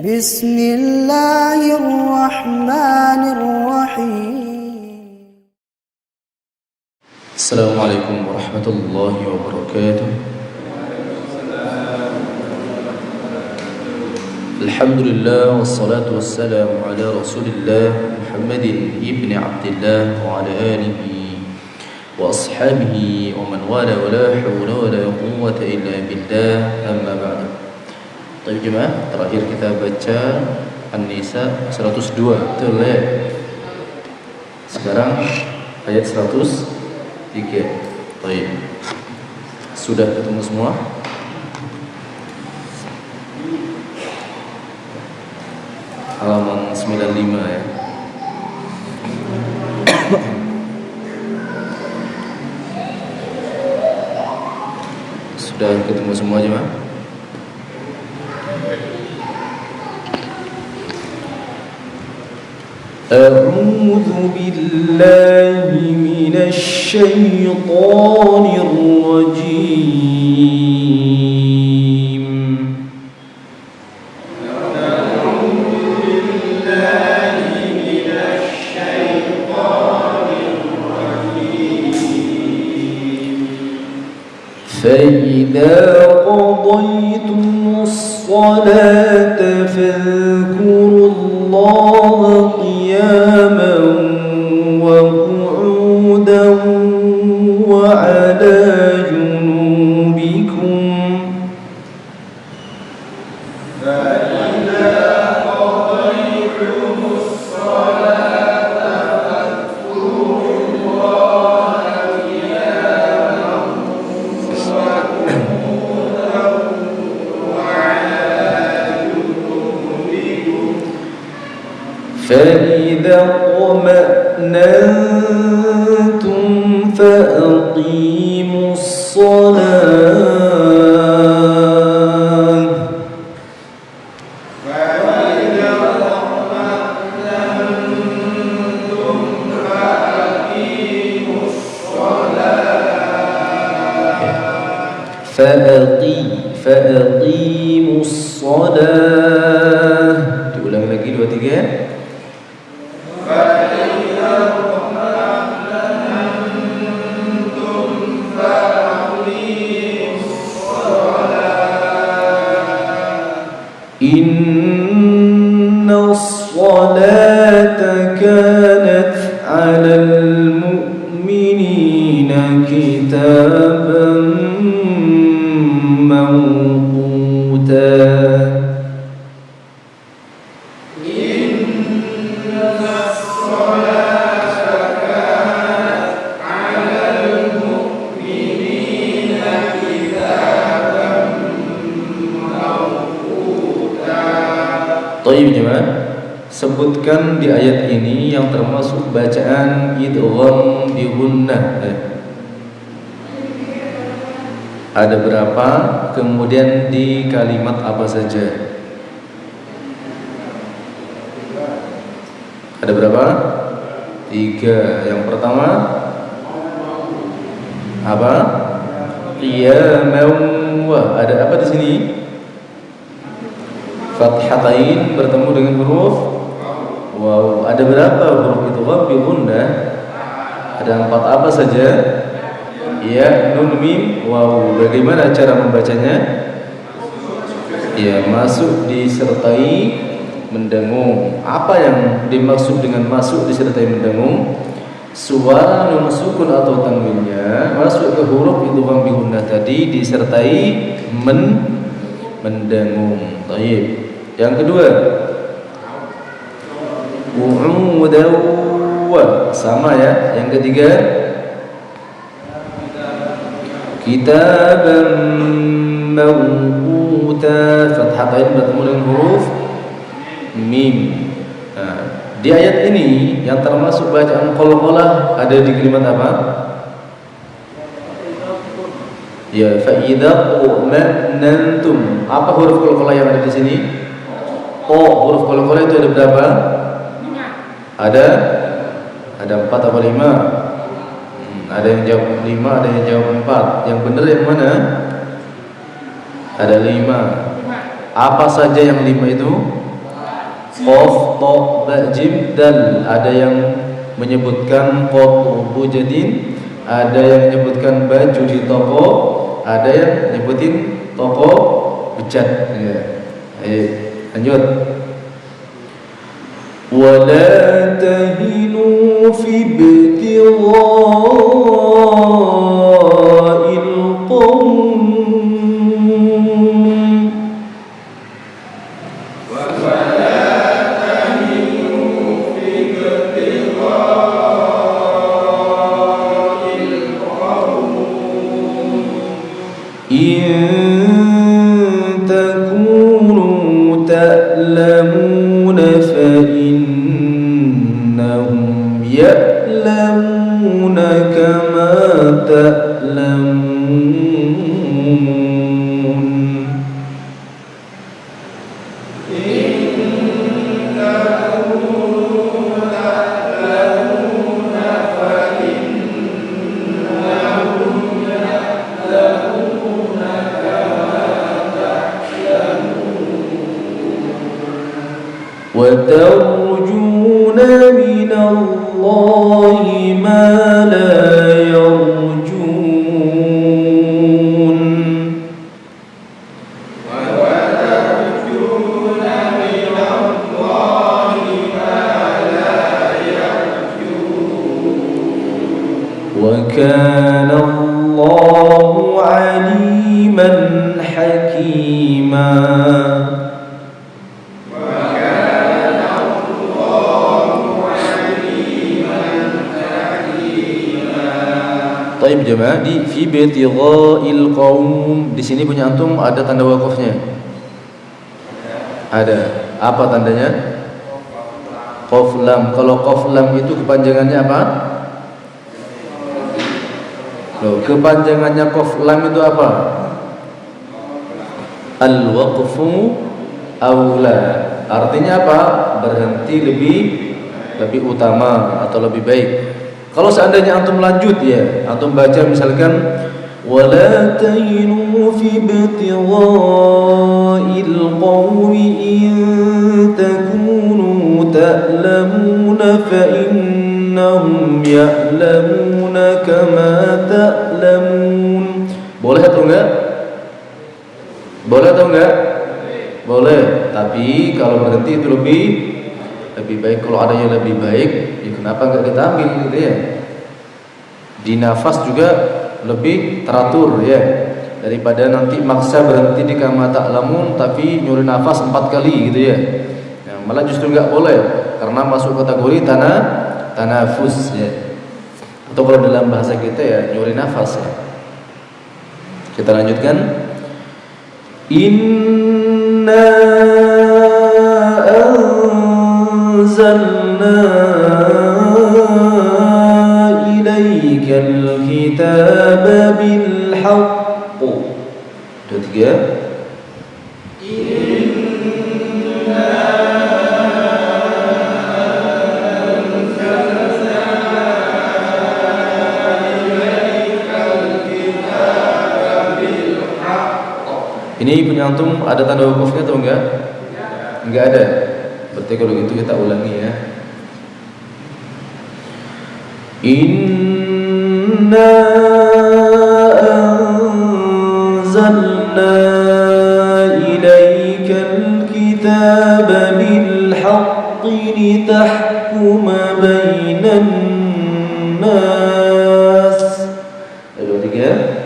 بسم الله الرحمن الرحيم. السلام عليكم ورحمة الله وبركاته. الحمد لله والصلاة والسلام على رسول الله محمد ابن عبد الله وعلى آله وأصحابه ومن والاه ولا حول ولا قوة إلا بالله أما بعد. Baik jemaah, terakhir kita baca An-Nisa 102, betul ya? Sekarang ayat 103. Baik. Sudah ketemu semua? Halaman 95 ya. Sudah ketemu semua jemaah? أعوذ بالله من الشيطان الرجيم. أعوذ بالله من الشيطان الرجيم. فإذا قضيتم الصلاة فاذكروا الله قياما وقعودا وعلى جنوبكم. فإذا قضيتم الصلاة فاذكروا الله قياما وقعودا وعلى جنوبكم. فإذا اطمأننتم فأقيموا الصلاة. فإذا اطمأننتم فأقيموا الصلاة. فأقيموا الصلاة. Diulang lagi 2 3. إن الصلاة كانت على المؤمنين كتابا موقوتا. Baik jemaah, sebutkan di ayat ini yang termasuk bacaan idgham bi gunnah. Ada berapa? Kemudian di kalimat apa saja? Ada berapa? 3. Yang pertama apa? Qiyaman wa. Ada apa di sini? Fathatain bertemu dengan huruf waw. Ada berapa huruf idgham bi gunnah? Ada 4 apa saja? Ya, nun, mim, waw. Bagaimana cara membacanya? Ya, masuk disertai mendengung. Apa yang dimaksud dengan masuk disertai mendengung? Suara nun sukun atau tanwinnya masuk ke huruf idgham bi gunnah tadi disertai mendengung. Baik. Yang kedua, qu'udan sama ya. Yang ketiga, kitaban mawquta. Fathatain bertemu dengan huruf mim. Nah, di ayat ini yang termasuk bacaan qalqalah ada di kalimat apa? Ya, fa idza quma'nantum. Apa huruf qalqalah yang ada di sini? Huruf qalqalah itu ada berapa? 5. Ada 4 atau 5? Ada yang jawab 5, ada yang jawab 4. Yang benar yang mana? Ada 5. Apa saja yang 5 itu? Qaf, ta, ba, jim, dal. Ada yang menyebutkan qutbu jadin, ada yang menyebutkan baju di toko, ada yang nyebutin toko becat. Ya. Lanjut. Wala tahinu fi ibtigha'il qawm. إن تكونوا تألمون فإنهم يألمون كما تألمون. وترجون من الله ما لا يرجون. وترجون من الله ما لا يرجون. وكان الله عليما حكيما. Taib jemaah, di fi ibtigha'il qaum, di sini punya antum ada tanda wakafnya? Ada. Apa tandanya? Qaf lam. Kalau qaf lam itu kepanjangannya apa? Loh, kepanjangannya qaf lam itu apa? Al-waqfu aula. Artinya apa? Berhenti lebih utama atau lebih baik. Kalau seandainya antum lanjut ya, antum baca misalkan wala tahinu fi ibtigha'il qawmi in takunu ta'lamuna fa innahum ya'lamuna kama ta'lamun. Boleh atau enggak? Boleh atau enggak? Boleh, tapi kalau berhenti itu lebih baik. Kalau ada yang lebih baik, ya kenapa enggak kita ambil gitu ya? Di nafas juga lebih teratur ya, daripada nanti maksa berhenti di kama ta'lamun tapi nyuri nafas 4 kali gitu ya. Nah, malah justru enggak boleh karena masuk kategori tanafus ya. Atau kalau dalam bahasa kita ya nyuri nafas ya. Kita lanjutkan. Inna anzalna ilaikal kitaba bil haqq. Dua tiga. Ini punya antum ada tanda wakafnya atau enggak? Enggak ada. Berarti kalau gitu kita ulangi ya. Inna anzalna ilaikal kitaba bil haqqi litahkuma bainan nas. Dua tiga.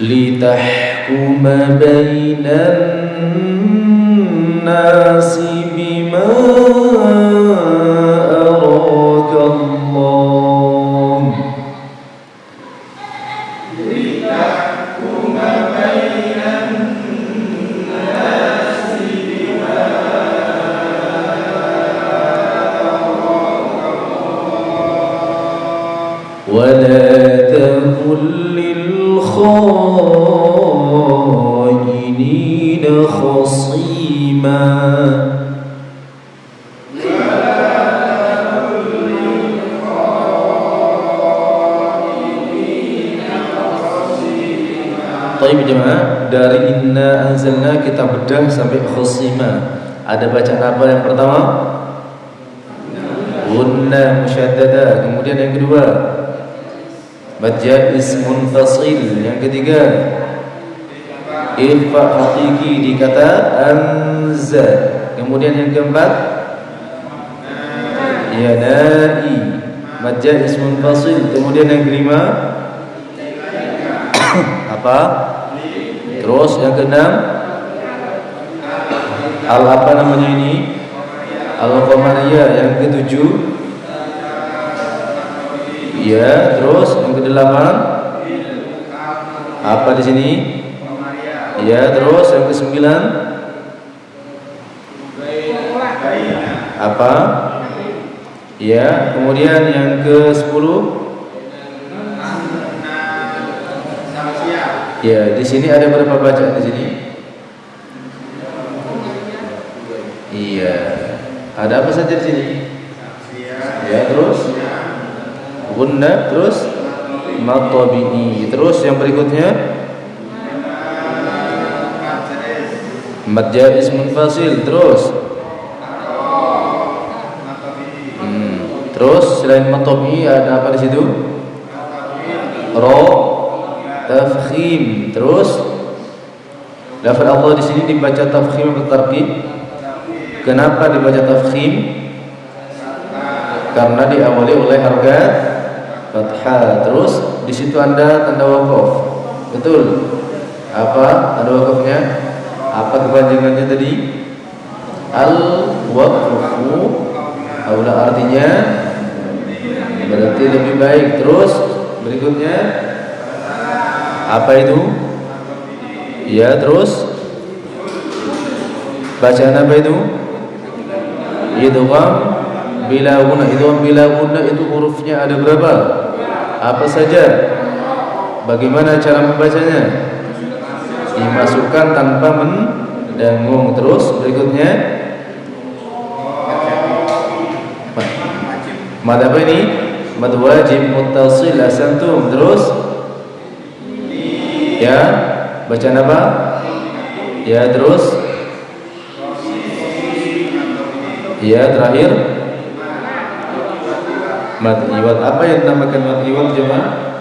Litahkuma bainan nasi bima araka Allah. Litahkuma bainan nasi bima araka ولا تكن للخائنين خصيما. Baik jemaah, dari inna anzalna kita bedah sampai khusima. Ada bacaan apa yang pertama? Gunna musyaddadah. Kemudian yang kedua mad jaiz munfasil. Yang ketiga ikhfa haqiqi di kata anza. Kemudian yang keempat yanai mad jaiz munfasil. Kemudian yang kelima apa? Terus yang keenam al apa namanya ini? Al-Qamariyah. Yang ketujuh ya, terus yang kedelapan apa di sini? Ya, terus yang kesembilan apa? Ya, kemudian yang ke-10 ya, di sini ada berapa bacaan di sini? Iya. Ada apa saja di sini? Ya, terus gunna, terus matabi'i. Terus yang berikutnya mad jaiz munfasil. Terus terus selain matabi'i ada apa di situ? Ra, tafkhim. Terus lafaz Allah di sini dibaca tafkhim atau tarkib? Kenapa dibaca tafkhim? Karena diawali oleh harga fathah. Terus di situ ada tanda waqaf. Betul? Apa tanda waqafnya? Apa kepanjangannya tadi? Al-waqfu. Aula artinya berarti lebih baik. Terus berikutnya apa itu? Ya, terus bacaan apa itu? Idgham bila guna. Idgham bila guna itu hurufnya ada berapa? Apa saja? Bagaimana cara membacanya? Dimasukkan tanpa mendengung. Terus berikutnya mad apa ini? Mad wajib muttasil asantum. Terus ya, bacaan apa? Ya, terus ya, terakhir mad iwad. Apa yang dinamakan mad iwad jemaah?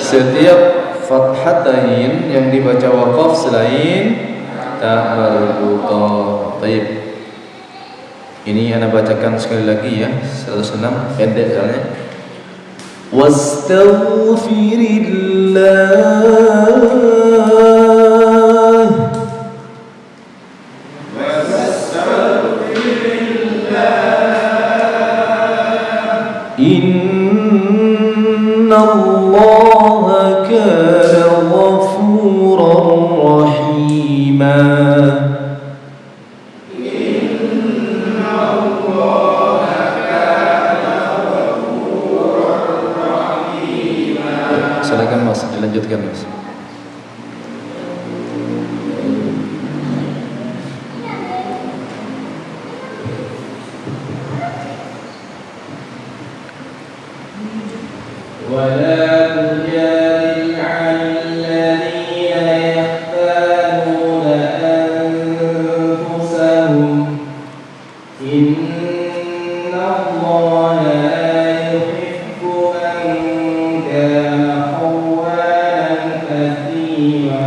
Setiap fathatain yang dibaca waqaf selain ta marbutah. Baik. Ini ana bacakan sekali lagi ya, 106 pendek soalnya. Wastaghfirillah. Innallaha kana ghafuran rahima. Silakan Mas, dilanjutkan Mas. ولا تجادل عن الذين يختانون أنفسهم إن الله لا يحب من كان خوانا أثيما.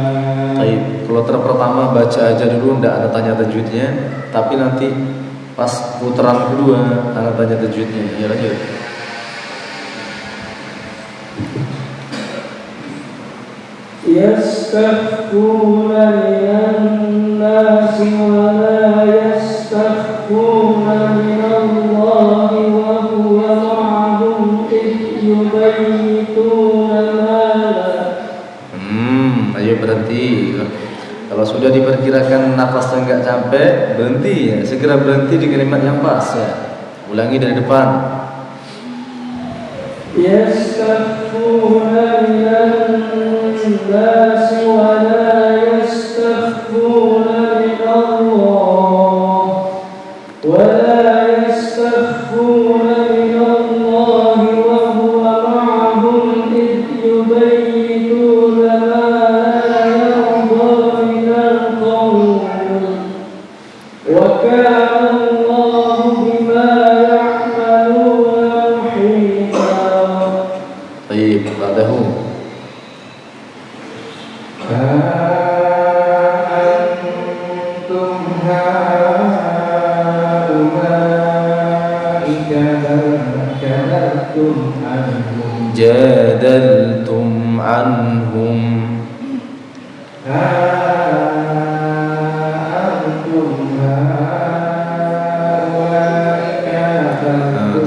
Baik, kloter pertama baca aja dulu, ndak ada tanya tajwidnya, tapi nanti pas putaran kedua ada tanya tajwidnya. Ya, lanjut. يستخفون من الناس ولا يستخفون من الله وهو معهم إذ يبيتون ما لا. Ayo berhenti. Kalau sudah diperkirakan nafasnya nggak sampai, berhenti ya. Segera berhenti di kalimat yang pas ya. Ulangi dari depan. يستخفون من الناس ولا يستخفون من الله وهو معهم إذ يبيتون ما لا يرضى من القول وكان الله بما يعملون محيطا. طيب بعده أنتم هؤلاء جادلتم عنهم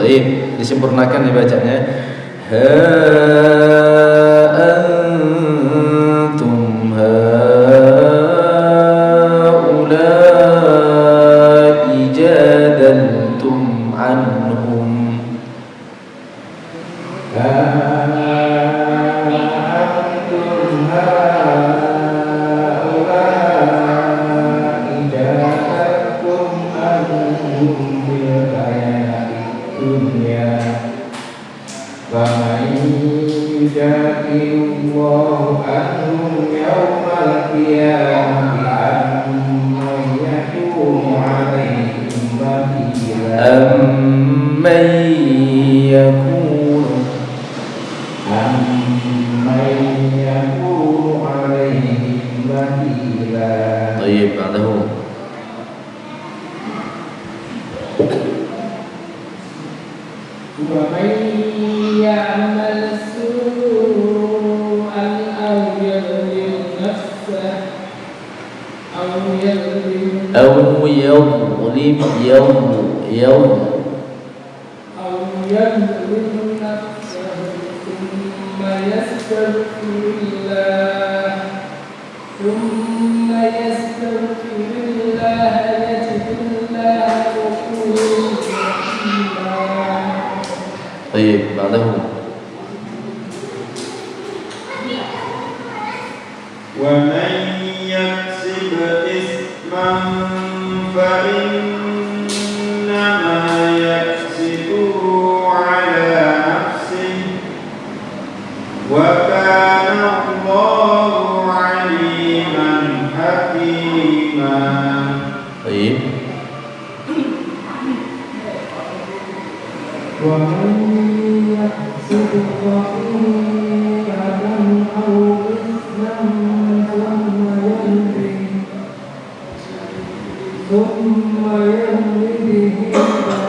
طيب disempurnakan dibacanya antum haula'i jadaltum anhum طيب بعده ومن يعمل سوءا أو يظلم نفسه أو يظلم نفسه ثم يستغفر الله يجد الله غفورا رحيما. طيب بعده ومن يكسب إثما فإنما يكسبه على نفسه وكان الله عليما حكيما. طيب ومن يكسب خطيئة أو إثما ثم يرمي به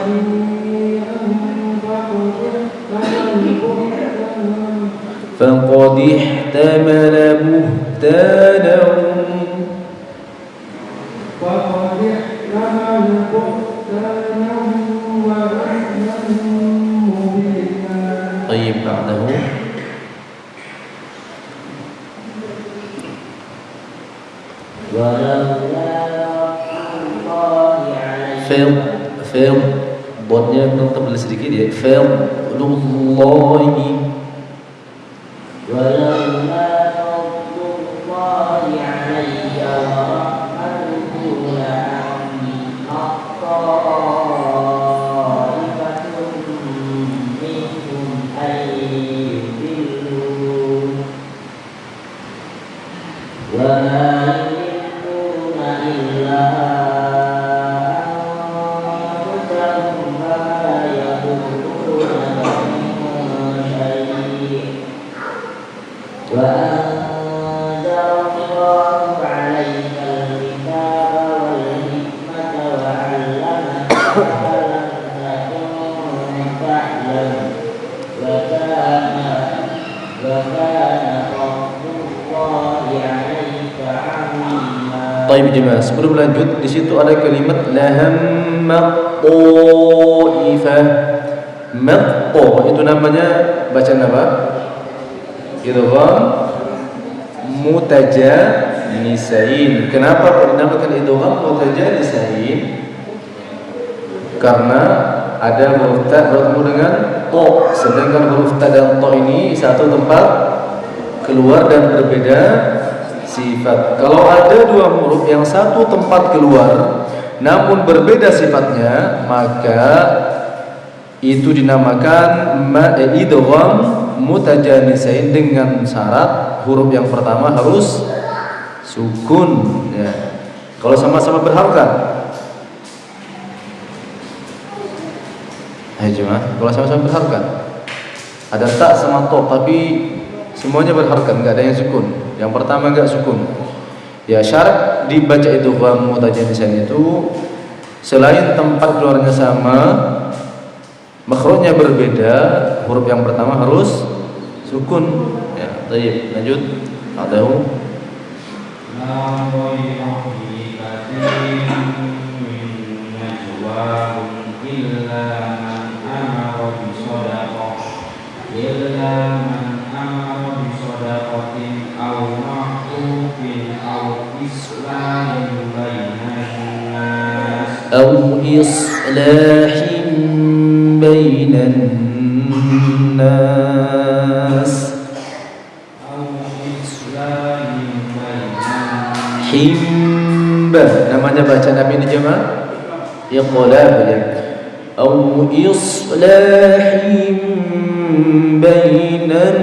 بريئا فقد احتمل بهتانا وإثما مبينا. طيب بعده fil botnya memang tebal sedikit ya fadlullahi ولولا فضل الله علي ورحمته لهم طائفة منهم أن يضلون وما يضلون إلا أنفسهم وما يضرونك من شيء وأنزل الله عليك الكتاب والحكمة وعلمك ما لم تكن تعلم وكان فضل الله عليك عظيما. Baik jemaah, sebelum lanjut di situ ada kalimat laham maqtaifah. Maqta itu namanya bacaan apa? Idgham mutajanisain. Kenapa dinamakan idgham mutajanisain? Karena ada huruf ta bertemu dengan to, sedangkan huruf ta dan to ini satu tempat keluar dan berbeda sifat. Kalau ada dua huruf yang satu tempat keluar namun berbeda sifatnya, maka itu dinamakan idgham mutajanisain dengan syarat huruf yang pertama harus sukun ya. Kalau sama-sama berharokat. Kalau sama-sama berharokat. Ada ta sama to tapi semuanya berharokat, enggak ada yang sukun. Yang pertama enggak sukun. Ya, syarat dibaca idgham mutajanisain itu selain tempat keluarnya sama, makhrajnya berbeda, huruf yang pertama harus sukun. Ya, baik, lanjut. Adahu أو إصلاح بين الناس Himba namanya bacaan apa ini jemaah? Iqlab ya. Au islahim bainan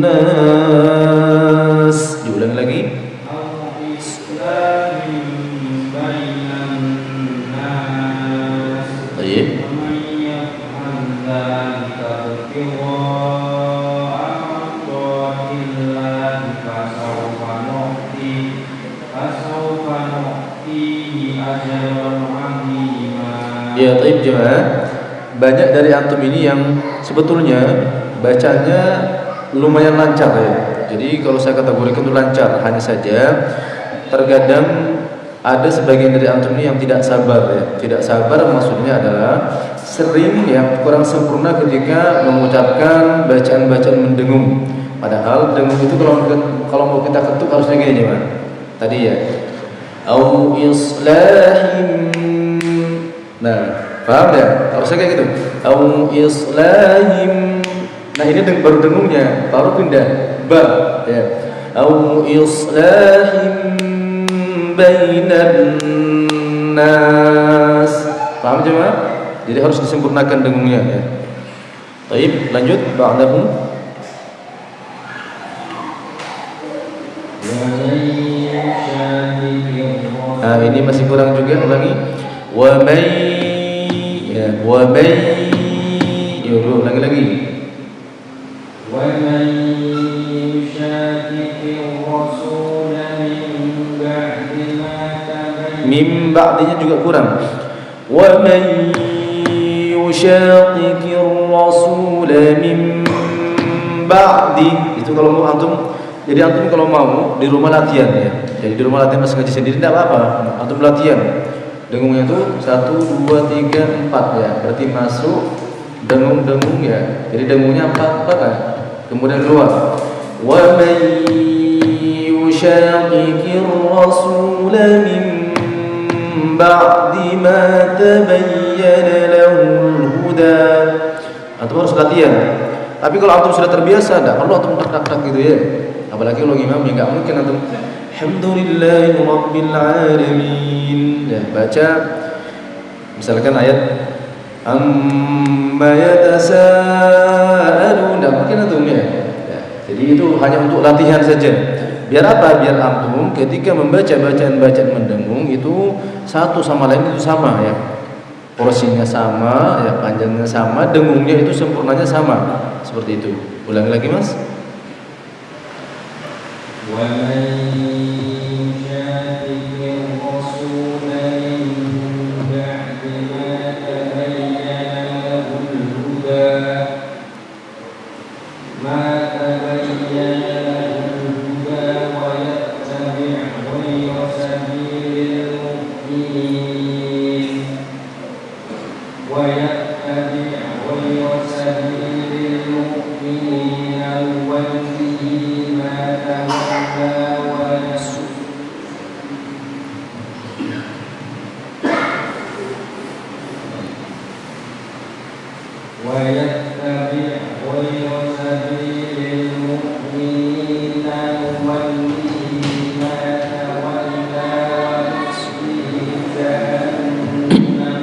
nas. Diulang lagi. Au islahim bainan nas. Baik. Ya, taib jemaah. Banyak dari antum ini yang sebetulnya bacanya lumayan lancar ya. Jadi kalau saya kategorikan itu lancar, hanya saja terkadang ada sebagian dari antum ini yang tidak sabar ya. Tidak sabar maksudnya adalah sering ya kurang sempurna ketika mengucapkan bacaan-bacaan mendengung. Padahal dengung itu kalau mau kita ketuk harusnya gini jemaah. Tadi ya. Au islahim. Nah, paham ya? Harusnya kayak gitu. Au islahim. Nah, ini baru dengungnya, baru pindah ba ya. Au islahim bainan nas. Paham jemaah? Jadi harus disempurnakan dengungnya ya. Baik, lanjut ba'dahu. Nah, ini masih kurang juga, ulangi. Wa may ya, wa may yuk ulangi lagi. Wa may yushaqiqir rasul min ba'di ma tabayyana. Mim ba'dinya juga kurang. Wa may yushaqiqir rasul min ba'di. Itu kalau mau antum. Jadi antum kalau mau di rumah latihan ya. Jadi di rumah latihan pas ngaji sendiri tidak apa-apa. Antum latihan. Dengungnya itu 1, 2, 3, 4 ya. Berarti masuk dengung-dengung ya. Jadi dengungnya 4 kan. Kemudian keluar. Wa may yushaqiqir rasul min ba'di ma tabayyana lahul huda. Antum harus latihan. Tapi kalau antum sudah terbiasa enggak perlu antum tak-tak gitu ya. Apalagi kalau imam ya enggak mungkin antum Alhamdulillahi Rabbil Alamin. Ya, baca misalkan ayat amma yatasaalun, enggak mungkin antum ya. Jadi itu hanya untuk latihan saja. Biar apa? Biar antum ketika membaca bacaan-bacaan mendengung itu satu sama lain itu sama ya. Porsinya sama, ya panjangnya sama, dengungnya itu sempurnanya sama. Seperti itu. Ulangi lagi, Mas. ويتبع غير سبيل المؤمنين نوله ما تولى ونصله جهنم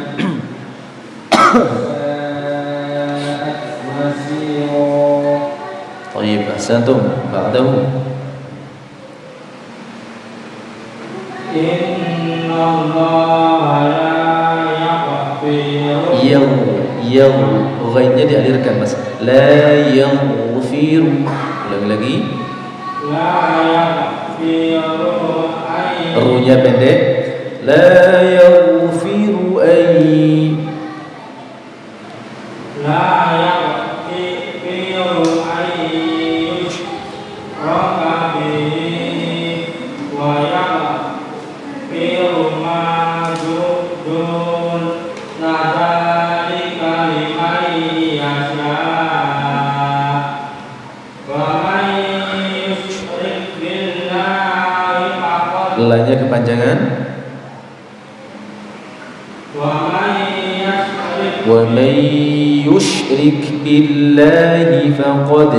وساءت مصيرا. طيب أحسنتم. بعده إن الله لا يغفر yang ghainnya dialirkan Mas. La yaghfiru. Ulangi lagi. لا يغفر أن Ru-nya pendek. La yaghfiru ay. لا يغفر أن يشرك به ويغفر ما دون ذلك لمن يشاء ومن يشرك بالله فقد Lanya kepanjangan. ومن يشرك Wa man yushrik billahi faqad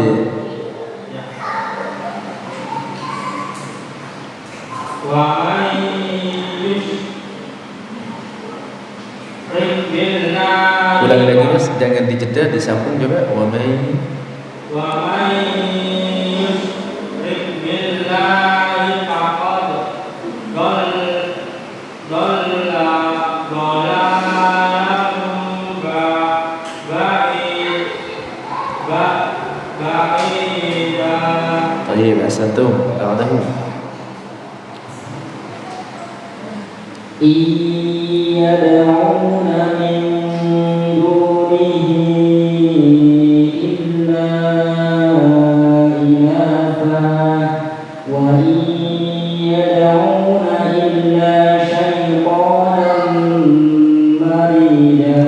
ومن يشرك بالله Ulangi lagi Mas, jangan dijeda, disambung coba. Wa man ومن يشرك بالله فقد ضل ضلالا بعيدا. طيب أحسنتم. بعده إن يدعون من دونه إلا إناثا وإن يدعون إلا شيطانا مريدا.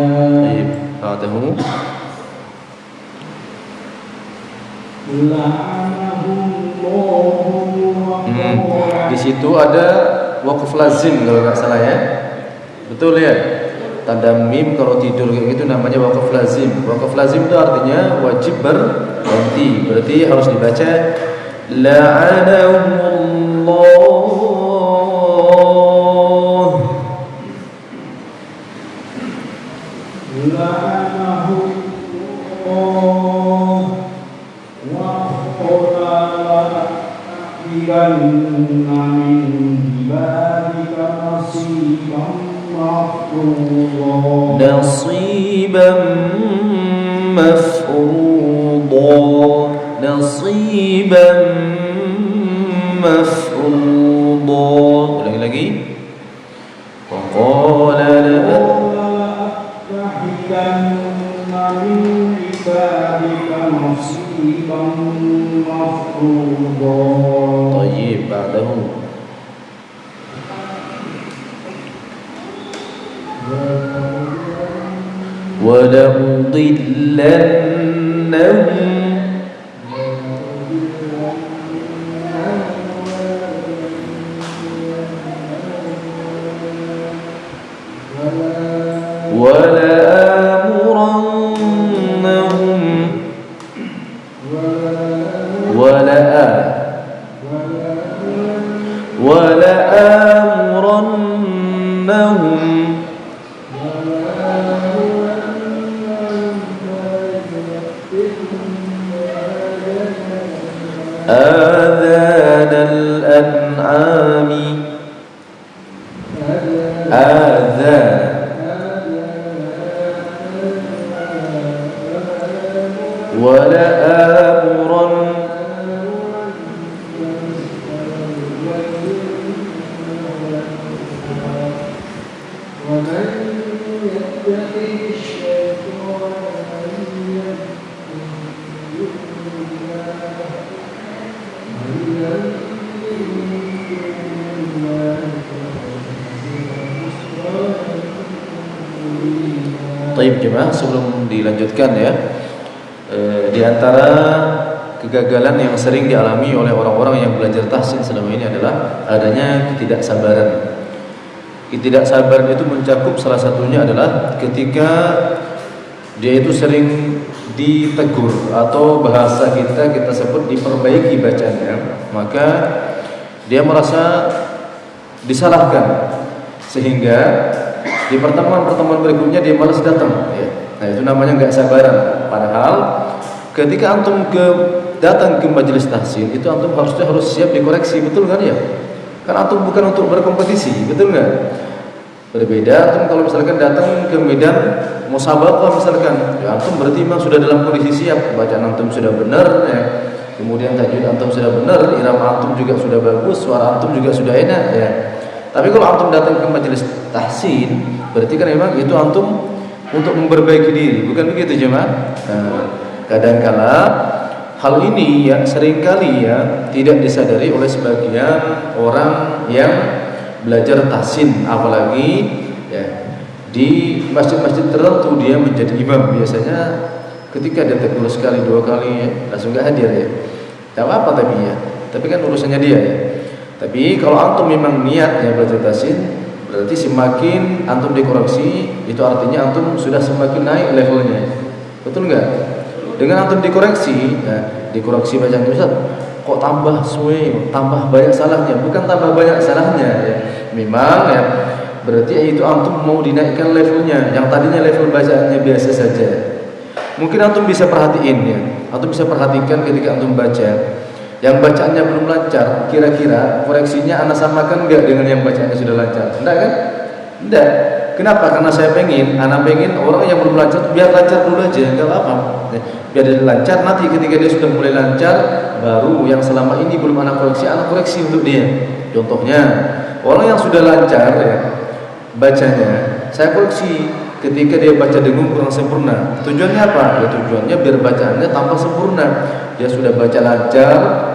طيب بعده Di situ ada waqf lazim kalau nggak salah ya. Betul ya? Tanda mim kalau tidur kayak gitu namanya waqf lazim. Waqf lazim itu artinya wajib berhenti. Berarti harus dibaca la'anahullah. نصيبا مفروضا نصيبا مفروضا. Ulangi lagi. وقال طيب بعده ولأضلنهم ولآمرنهم آذان الأنعام آذان ولآمرن Taib jemaah, sebelum dilanjutkan ya, di antara kegagalan yang sering dialami oleh orang-orang yang belajar tahsin selama ini adalah adanya ketidaksabaran itu mencakup salah satunya adalah ketika dia itu sering ditegur atau bahasa kita sebut diperbaiki bacanya, maka dia merasa disalahkan sehingga di pertemuan-pertemuan berikutnya dia malas datang ya. Nah itu namanya nggak sabaran. Padahal ketika antum datang ke majelis tahsin itu antum harus siap dikoreksi, betul kan ya? Kan antum bukan untuk berkompetisi, betul nggak? Berbeda antum kalau misalkan datang ke medan musabaqah misalkan, ya antum berarti memang sudah dalam kondisi siap, bacaan antum sudah benar ya. Kemudian tajwid antum sudah benar, irama antum juga sudah bagus, suara antum juga sudah enak ya. Tapi kalau antum datang ke majelis tahsin, berarti kan memang itu antum untuk memperbaiki diri, bukan begitu jemaah? Nah, kadangkala hal ini ya seringkali ya tidak disadari oleh sebagian orang yang belajar tahsin, apalagi ya di masjid-masjid tertentu dia menjadi imam. Biasanya ketika dia tegur sekali dua kali ya, langsung gak hadir ya. Gak apa-apa tapi ya, tapi kan urusannya dia ya. Tapi kalau antum memang niat ya belajar tahsin, berarti semakin antum dikoreksi, itu artinya antum sudah semakin naik levelnya. Betul nggak? Dengan antum dikoreksi, ya, dikoreksi bacaan Ustaz, kok tambah suwe, tambah banyak salahnya. Bukan tambah banyak salahnya ya. Memang ya, berarti itu antum mau dinaikkan levelnya. Yang tadinya level bacaannya biasa saja. Mungkin antum bisa perhatiin ya. Antum bisa perhatikan ketika antum baca yang bacaannya belum lancar, kira-kira koreksinya ana samakan enggak dengan yang bacaannya sudah lancar? Enggak kan? Enggak. Kenapa? Karena saya ana pengen orang yang belum lancar biar lancar dulu aja, enggak apa-apa. Biar dia lancar, nanti ketika dia sudah mulai lancar, baru yang selama ini belum ana koreksi untuk dia. Contohnya, orang yang sudah lancar ya bacanya, saya koreksi ketika dia baca dengung kurang sempurna. Tujuannya apa? Ya tujuannya biar bacaannya tambah sempurna. Dia sudah baca lancar,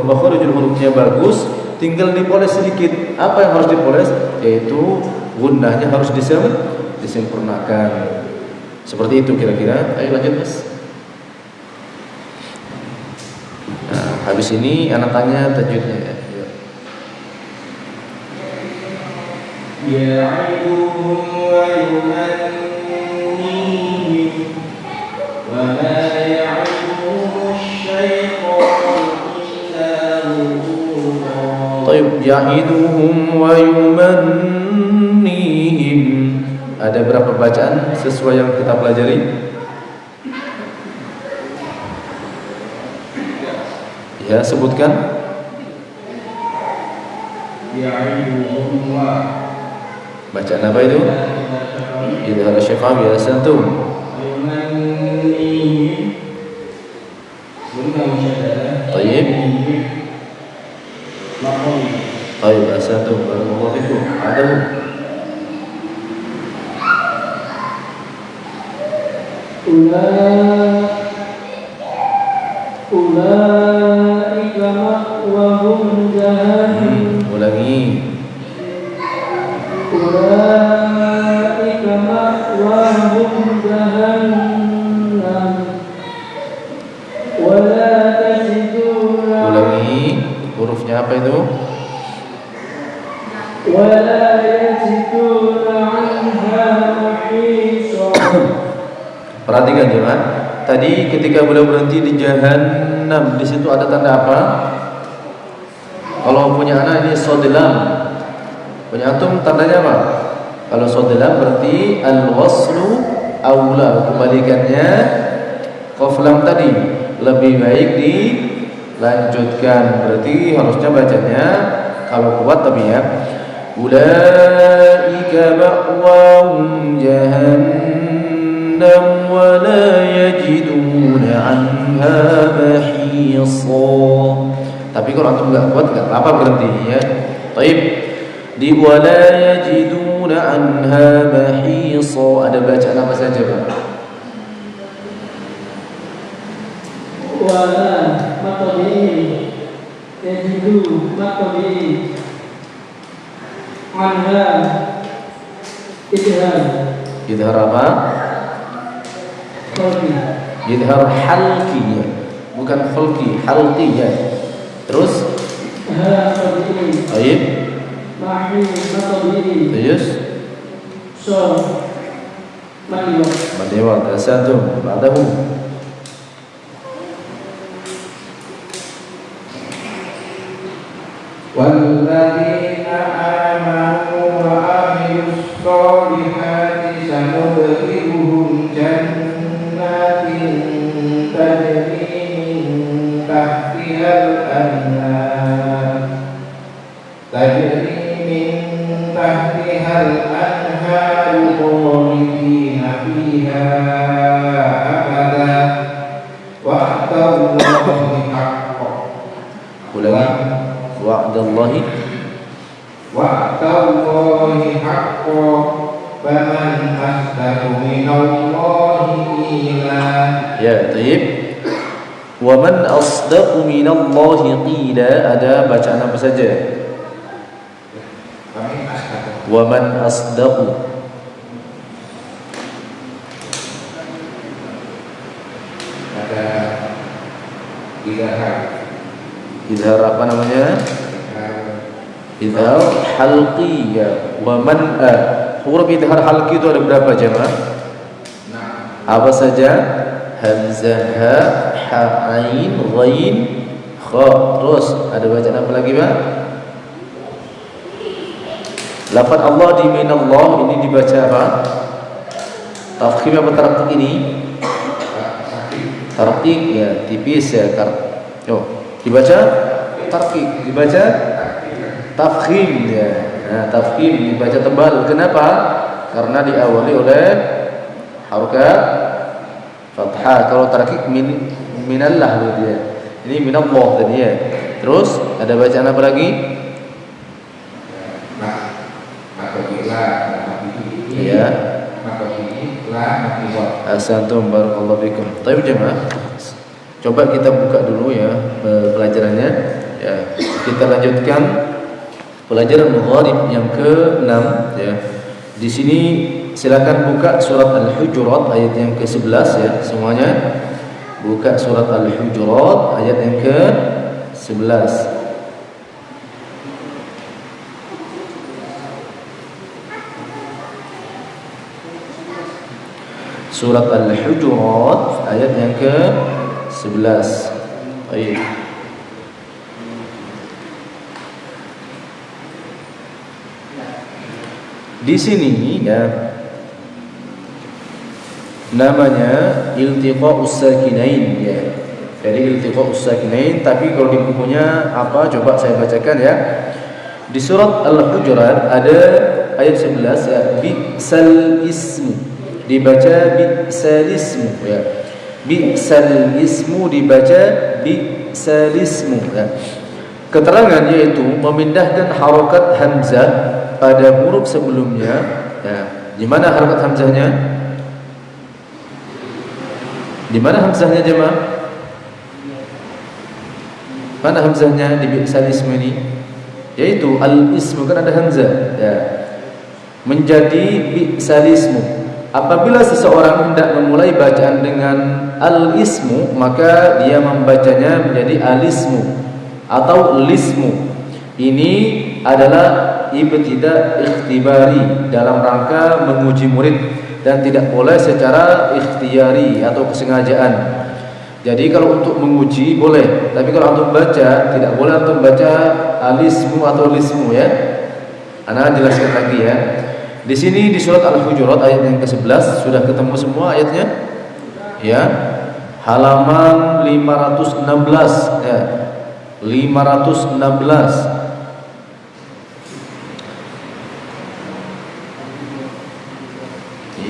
makharijul hurufnya bagus, tinggal dipoles sedikit. Apa yang harus dipoles? Yaitu gunnahnya harus disempurnakan. Seperti itu kira-kira. Ayo lanjut Mas. Nah, habis ini anak tanya tajwidnya ya. يعدهم ويمنيهم وما يعدهم الشيطان إلا غرورا. طيب يعدهم ويمنيهم. Ada berapa bacaan sesuai yang kita pelajari? Ya, sebutkan. يعدهم wa Bacaan apa itu? Idhar syafawi ya santum. Tayyib. Tayyib asantum. Barakallahu fikum. Ada Ulaika ma'wahum jahannam. Ulangi. Ulaika ma'wahum jahannam wa la tajiduna. Ulangi. Hurufnya apa itu? Wa la yajiduna anha mahisa. Perhatikan jemaah. Tadi ketika beliau berhenti di jahannam, di situ ada tanda apa? Kalau punya anak ini sodlam. Punya antum tandanya apa? Kalau sodlam berarti al-waslu aula, kebalikannya qaf lam tadi lebih baik dilanjutkan. Berarti harusnya bacanya kalau kuat tapi ya ulaika ma'wahum jahannam wa la yajiduna anha mahisa. Tapi kalau antum enggak kuat enggak apa-apa berhenti ya. Baik. Di wala yajiduna anha mahisa ada bacaan apa saja Pak? Wala matabi yajidu matabi anha idhar. Idhar apa? Khalqi. Idhar halqi ya. Bukan khalqi, halqi ya. Terus Ha tabi. Baik. Mahi matabi. Terus So Madiwat. Ahsantum. Ba'dahu. والذين آمنوا وعملوا الصالحات سندخلهم جنات تجري من تحتها الأنهار خالدين فيها أبدا وعد الله حقا. Ulangi. Wa'dallahi وعد الله حقا فمن أصدق من الله قيلا. Ya, tayyib. Wa man asdaqu minallahi qila. Ada bacaan apa saja? Kami asdaq. Wa man asdaqu. Ada idhar. Idhar apa namanya? Idhar halqi ya. Wa man huruf idhar halqi itu ada berapa jemaah? Apa saja? Hamzah, ha, ha, ain, ghain, kha. Terus ada bacaan apa lagi, Pak? Lafaz Allah di minallah ini dibaca apa? Tafkhim apa tarqiq ini? Tarqiq ya, tipis ya. Dibaca tarqiq, dibaca tafkhim ya. Nah, tafkhim dibaca tebal. Kenapa? Karena diawali oleh harokat fathah. Kalau tarqiq minallah berarti ya. Ini minallah tadi ya. Terus ada bacaan apa lagi? Ya. Ahsantum barakallahu fikum. Baik jemaah. Coba kita buka dulu ya pelajarannya. Ya, kita lanjutkan pelajaran mugharib yang ke-6 ya. Di sini silakan buka surat Al-Hujurat ayat yang ke-11 ya semuanya. Buka surat Al-Hujurat ayat yang ke-11. Surat Al-Hujurat ayat yang ke-11. Baik. Di sini ya namanya iltiqa'us sakinain ya. Jadi iltiqa'us sakinain, tapi kalau di bukunya apa coba saya bacakan ya. Di surat Al-Hujurat ada ayat 11 ya, bi'sal ismu dibaca bi'sal ismu ya. Bi'sal ismu dibaca bi'sal ismu ya. Keterangan yaitu memindahkan harokat hamzah pada huruf sebelumnya ya. Di mana harokat hamzahnya? Di mana hamzahnya jemaah? Mana hamzahnya di bi'sal ismu ini? Yaitu al-ismu kan ada hamzah ya. Menjadi bi'sal ismu. Apabila seseorang hendak memulai bacaan dengan al-ismu, maka dia membacanya menjadi al-ismu atau lismu. Ini adalah ibtida ikhtibari, dalam rangka menguji murid, dan tidak boleh secara ikhtiyari atau kesengajaan. Jadi kalau untuk menguji boleh, tapi kalau untuk baca tidak boleh untuk baca al-ismu atau lismu ya. Ana jelaskan lagi ya. Di sini di surat Al-Hujurat ayat yang ke-11 sudah ketemu semua ayatnya? Ya. Halaman 516 ya. 516.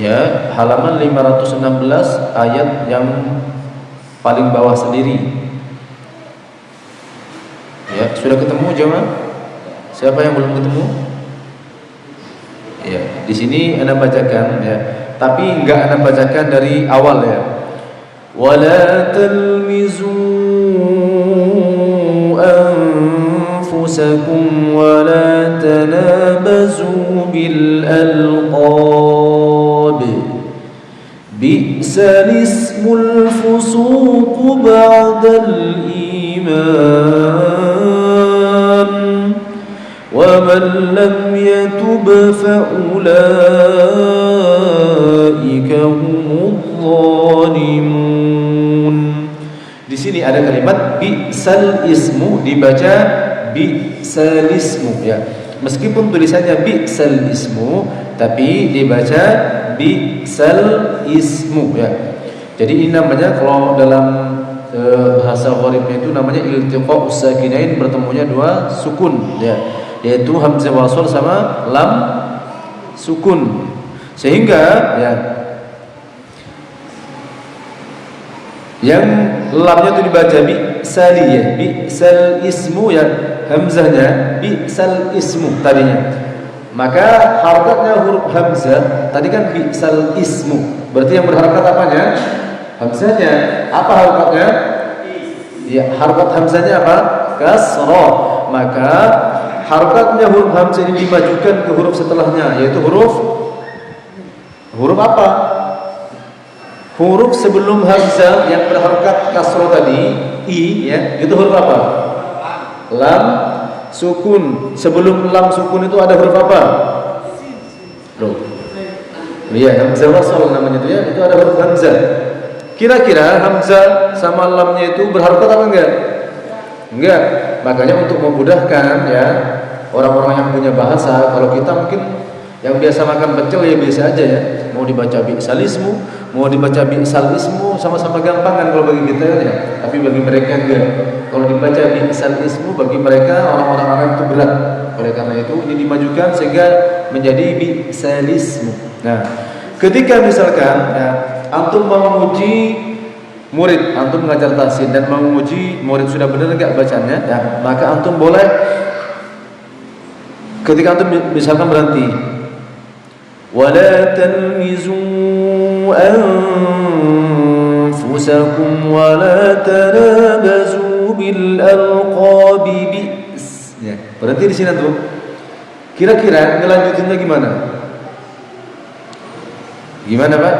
Ya, halaman 516 ayat yang paling bawah sendiri. Ya, sudah ketemu jemaah? Siapa yang belum ketemu? Ya, di sini Anda bacakan ya. Tapi enggak Anda bacakan dari awal ya. Wala talmizu anfusakum wala tanabazu bil alqab. Bi'sal ismul fusuq ba'dal iman. ومن لم يتب فأولئك sini ada kalimat bi'sal ismu, dibaca bi'sal ismu ya. Meskipun tulisannya bi'sal ismu, tapi dibaca bi'sal ismu ya. Jadi ini namanya kalau dalam bahasa gharibnya itu namanya iltiqa'us sakinain, bertemunya dua sukun ya, yaitu hamzah wasl sama lam sukun. Sehingga ya yang lamnya itu dibaca bi'sali ya, bi'sal ismu ya, hamzahnya bi'sal ismu tadinya. Maka harakatnya huruf hamzah tadi kan bi'sal ismu, berarti yang berharakat apanya? Hamzahnya. Apa harakatnya? Ya, harakat hamzahnya apa? Kasrah. Maka harakatnya huruf hamzah ini dimajukan ke huruf setelahnya, yaitu huruf apa? Huruf sebelum hamzah yang berharakat kasrah tadi, i ya, itu huruf apa? Lam sukun. Sebelum lam sukun itu ada huruf apa? Loh. Iya, hamzah wasl namanya itu ya, itu ada huruf hamzah. Kira-kira hamzah sama lamnya itu berharakat apa enggak? Enggak. Makanya untuk memudahkan ya orang-orang yang punya bahasa, kalau kita mungkin yang biasa makan pecel ya biasa aja ya, mau dibaca bi'sal ismu, mau dibaca bi'sal ismu, sama-sama gampang kan kalau bagi kita ya. Tapi bagi mereka enggak. Kalau dibaca bi'sal ismu bagi mereka orang-orang Arab itu berat. Oleh karena itu ini dimajukan sehingga menjadi bi'sal ismu. Nah, ketika misalkan ya, antum mau menguji murid, antum mengajar tahsin dan mau menguji murid sudah benar enggak bacanya, ya, maka antum boleh ketika antum misalkan berhenti, ولا تلمزوا أنفسكم ولا تنابزوا بالألقاب بئس. Ya, berhenti di sini tuh. Kira-kira ngelanjutinnya gimana? Gimana Pak?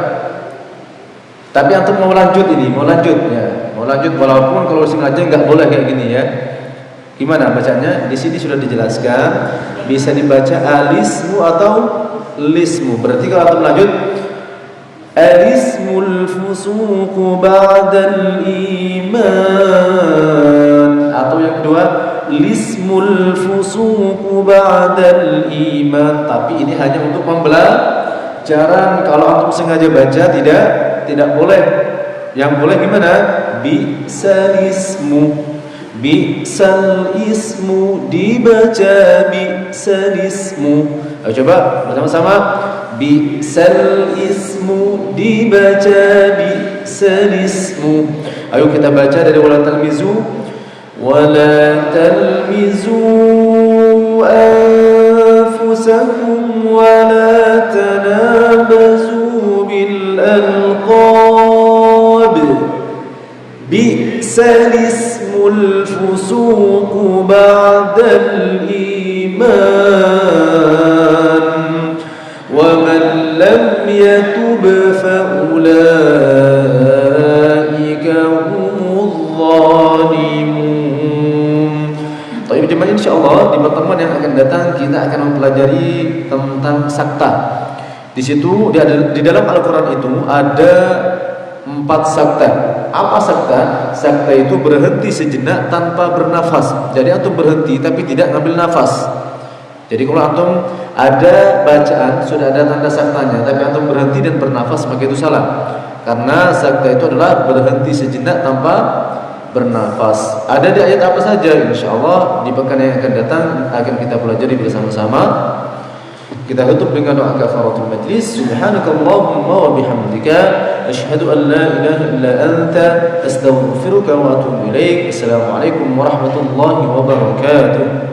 Tapi antum mau lanjut ini, mau lanjut ya, mau lanjut walaupun kalau sengaja nggak boleh kayak gini ya. Gimana bacanya? Di sini sudah dijelaskan, bisa dibaca alismu atau lismu. Berarti kalau antum lanjut alismul fusuqu ba'dal iman, atau yang kedua lismul fusuqu ba'dal iman. Tapi ini hanya untuk pembelajaran. Kalau antum sengaja baca tidak boleh. Yang boleh gimana? Bi'sal ismu, bi'sal ismu, dibaca bi'sal ismu. Ayo coba bersama-sama. Bi'sal ismu, dibaca bi'sal ismu. Ayo kita baca dari wala talmizu. Wala talmizu anfusakum wala tanabazu bil alqab. Bi'sal ismul fusuqu ba'dal iman wa man lam yatub fa ulaika humudz zalimun. Baik jemaah, insyaallah di pertemuan yang akan datang kita akan mempelajari tentang sakta. Di situ di dalam Al-Qur'an itu ada 4 sakta. Apa sakta? Sakta itu berhenti sejenak tanpa bernafas. Jadi antum berhenti tapi tidak ngambil nafas. Jadi kalau antum ada bacaan sudah ada tanda saktanya, tapi antum berhenti dan bernafas, maka itu salah. Karena sakta itu adalah berhenti sejenak tanpa bernafas. Ada di ayat apa saja? Insyaallah di pekan yang akan datang akan kita pelajari bersama-sama. Kita tutup dengan doa kafaratul majlis. Subhanakallahumma wa bihamdika asyhadu an la ilaha illa anta astaghfiruka wa atubu ilaik. Assalamualaikum warahmatullahi wabarakatuh.